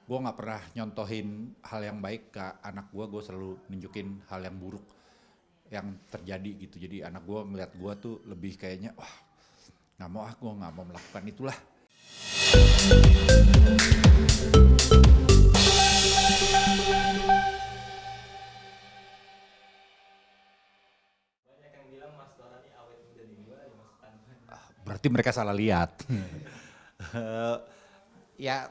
Gue nggak pernah nyontohin hal yang baik ke anak gue selalu nunjukin hal yang buruk yang terjadi gitu. Jadi anak gue ngeliat gue tuh lebih kayaknya, wah nggak mau gue nggak mau melakukan itulah. Banyak yang bilang Mas Tora ini awet muda nih, gimana nih Mas tanggapannya? Berarti mereka salah lihat. Ya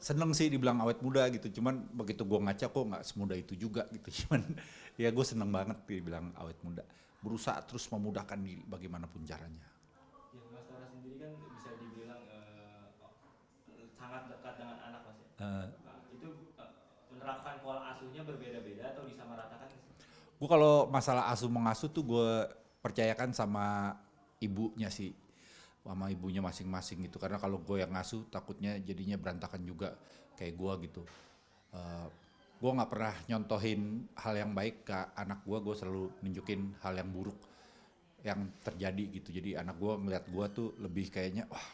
seneng sih dibilang awet muda gitu, cuman begitu gue ngaca kok nggak semudah itu juga gitu. Cuman ya gue seneng banget dibilang awet muda, berusaha terus memudahkan diri bagaimanapun caranya. Ya, Mas Tora sendiri kan bisa dibilang sangat dekat dengan anak Mas ya. Eh, Nah, itu menerapkan pola asuhnya berbeda-beda atau disamaratakan sih? gue kalau masalah asuh mengasuh tuh gue percayakan sama ibunya sih, sama ibunya masing-masing gitu. Karena kalau gue yang ngasuh takutnya jadinya berantakan juga kayak gue gitu. Uh, gue nggak pernah nyontohin hal yang baik ke anak gue selalu nunjukin hal yang buruk yang terjadi gitu. Jadi anak gue ngeliat gue tuh lebih kayaknya, wah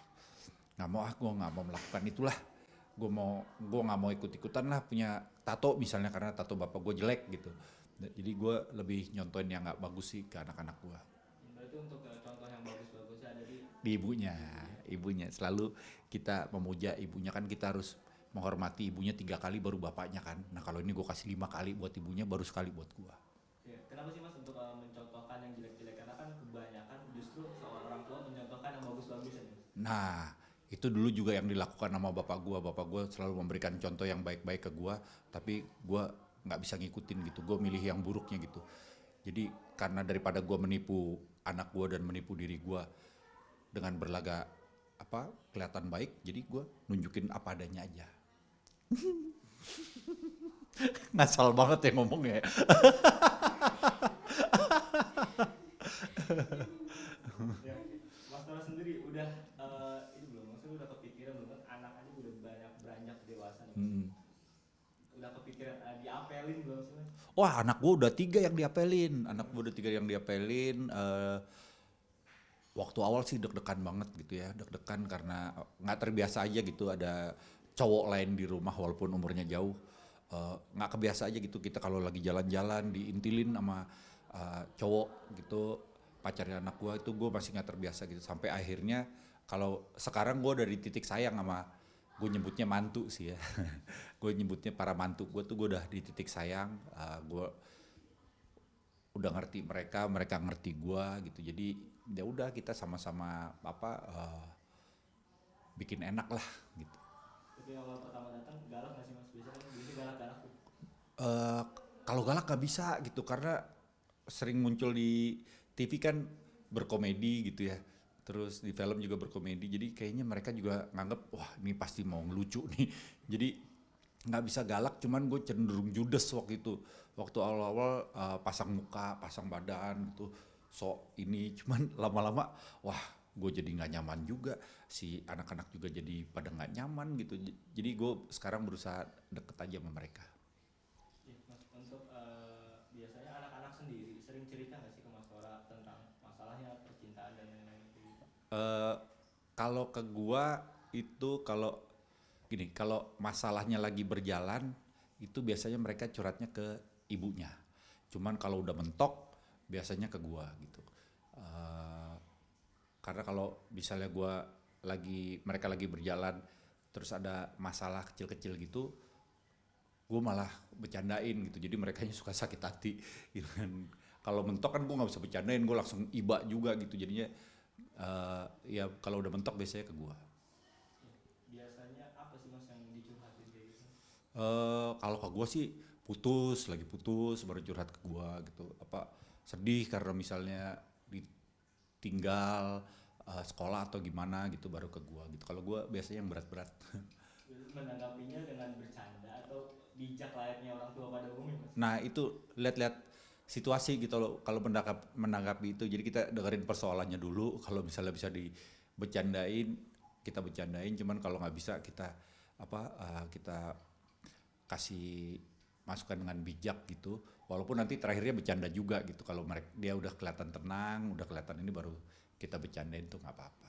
nggak mau gue nggak mau melakukan itulah. Gue nggak mau ikut-ikutan lah punya tato misalnya karena tato bapak gue jelek gitu. Jadi gue lebih nyontohin yang nggak bagus sih ke anak-anak gue. Berarti untuk contoh yang bagus-bagusnya ada di Di ibunya, ibunya. ibunya selalu kita memuja ibunya, kan kita harus menghormati ibunya 3 kali baru bapaknya kan. Nah kalau ini gue kasih 5 kali buat ibunya baru sekali buat gue. Ya, kenapa sih Mas untuk mencontohkan yang jelek-jelek? Karena kan kebanyakan justru seorang orang tua mencontohkan yang bagus-bagusnya nih. Nah, itu dulu juga yang dilakukan sama bapak gua. Bapak gua selalu memberikan contoh yang baik-baik ke gua, tapi gua nggak bisa ngikutin gitu. Gua milih yang buruknya gitu. Jadi karena daripada gua menipu anak gua dan menipu diri gua dengan berlaga apa kelihatan baik, jadi gua nunjukin apa adanya aja. Ngasal banget ya ngomongnya. Ya, Mas Tora sendiri udah ini belum, maksudnya udah kepikiran belum kan anak aja udah banyak beranjak dewasa nih Mas. Hmm. Udah kepikiran diapelin belum sih Mas? Wah, anak gua udah 3 yang diapelin. Anak gua udah 3 yang diapelin. Waktu awal sih deg-degan banget gitu ya, deg-degan karena nggak terbiasa aja gitu ada cowok lain di rumah walaupun umurnya jauh. Nggak kebiasa aja gitu kita kalau lagi jalan-jalan diintilin sama cowok gitu, pacarnya anak gua itu gue masih nggak terbiasa gitu sampai akhirnya kalau sekarang gue dari titik sayang sama gue nyebutnya mantu sih ya. Gue nyebutnya para mantu gue tuh gue udah di titik sayang, gue udah ngerti mereka, mereka ngerti gua gitu. Jadi ya udah kita sama-sama apa bikin enak lah gitu. Tapi awal pertama datang galak nggak sih Mas? Biasanya kan biasanya galak-galak tuh. Eh kalau galak gak bisa gitu karena sering muncul di TV kan berkomedi gitu ya. Terus di film juga berkomedi. Jadi kayaknya mereka juga nganggep wah ini pasti mau ngelucu nih. Jadi nggak bisa galak, cuman gue cenderung judes waktu itu. Waktu awal-awal pasang muka, pasang badan gitu, sok ini. Cuman lama-lama, wah gue jadi nggak nyaman juga. Si anak-anak juga jadi pada nggak nyaman gitu. Jadi gue sekarang berusaha deket aja sama mereka. Iya, Mas, untuk biasanya anak-anak sendiri sering cerita nggak sih ke Mas Tora tentang masalahnya percintaan dan lain-lain gitu? Eh kalau ke gua itu kalau gini, kalau masalahnya lagi berjalan itu biasanya mereka curhatnya ke ibunya. Cuman kalau udah mentok biasanya ke gua gitu. Eh, karena kalau misalnya gua lagi mereka lagi berjalan terus ada masalah kecil-kecil gitu, gua malah bercandain gitu. Jadi mereka suka sakit hati gitu kan. Kalau mentok kan gua nggak bisa bercandain, gua langsung iba juga gitu. Jadinya ya kalau udah mentok biasanya ke gua. Iya. Biasanya apa sih Mas yang dicurhatin kayak gitu? Kalau ke gue sih lagi putus baru curhat ke gue gitu. Apa sedih karena misalnya ditinggal sekolah atau gimana gitu baru ke gue gitu. Kalau gue biasanya yang berat-berat. Menanggapinya dengan bercanda atau bijak layaknya orang tua pada umumnya Mas? Nah itu lihat-lihat situasi gitu loh. Kalau menanggapi itu jadi kita dengerin persoalannya dulu. Kalau misalnya bisa dibercandain kita bercandain. Cuman kalau nggak bisa kita kita kasih masukan dengan bijak gitu, walaupun nanti terakhirnya bercanda juga gitu. Kalau mereka dia udah kelihatan tenang, udah kelihatan ini baru kita bercandain tuh nggak apa-apa.